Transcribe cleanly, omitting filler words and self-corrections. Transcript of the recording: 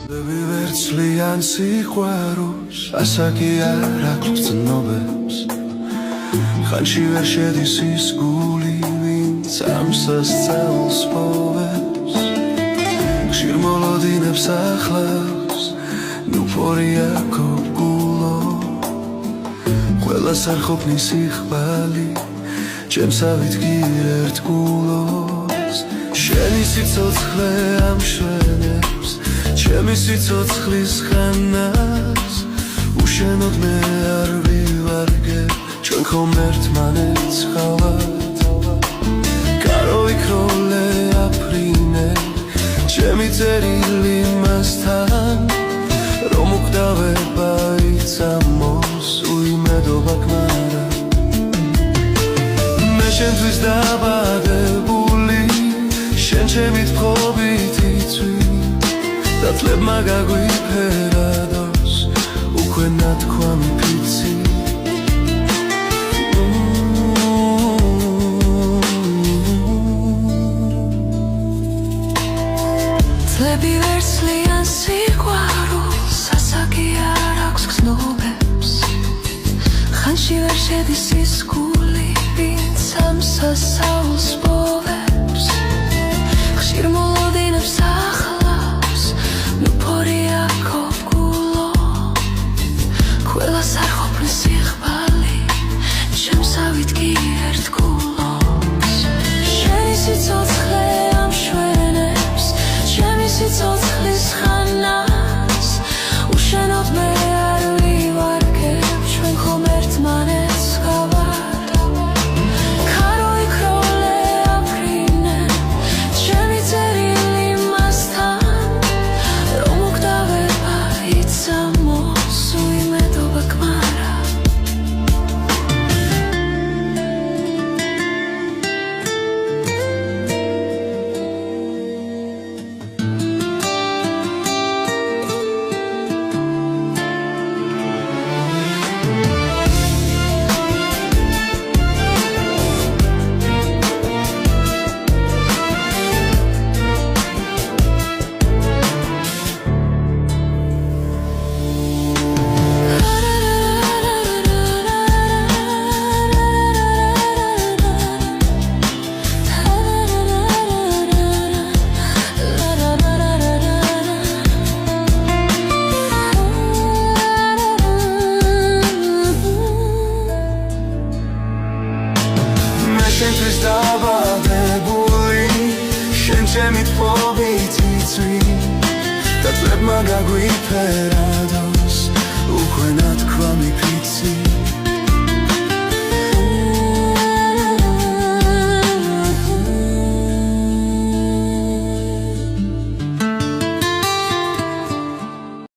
ვერცლიან სიყვარულს ასაკი არ აქვს ცნობებს ხანში ვერ შედის ის გული ვინც ამ სასწაულს პოვებს ხშირ მოლოდინებს ახლავს ნუფორია კოგულო ყველას არ ყოფნის იხბალი ჩემსავით გირ ერთგულოს შენი სიცოცხლე ამშვენებს ჩემი სიცოცხლის ხანას უშენოდ მე არ ვივარგებ ჩვენ ხომ ერთმანეთს ხავართ გარო იქროლე აფრინე ჩემი წერილი მასთან რომ უკვდავება იცამოს უიმედობა გმარა მე შენთვის დაბადებული შენ ჩემი თხრობითი წვი დათლებმა გაგვიფერა დოს უკვე ნათქვამი ფიცი წლები ვერცლიან სიყვარულს ასაკი არ აქვს გრძნობებს ხანში ვერ შედის ის გული ვინც ამ სასწაულს პოვებს ხშირ მოლოდინებს ახლავს ნუფორია კოგულო ყველას არ ყოფნის იხბალი ჩემსავით გირ ერთგულოს შენი სიცოცხლე ამშვენებს ჩემი სიცოცხლის ხანას უშენოდ მე არ ვივარგებ ჩვენ ხომ ერთმანეთს ხავართ გარო იქროლე აფრინე ჩემი წერილი მასთან რომ უკვდავება იცამოს უიმედობა გმარა შენთვის დაბადებული შენ ჩემი თხრობითი წვი დათლებმა გაგვიფერა დოს უკვე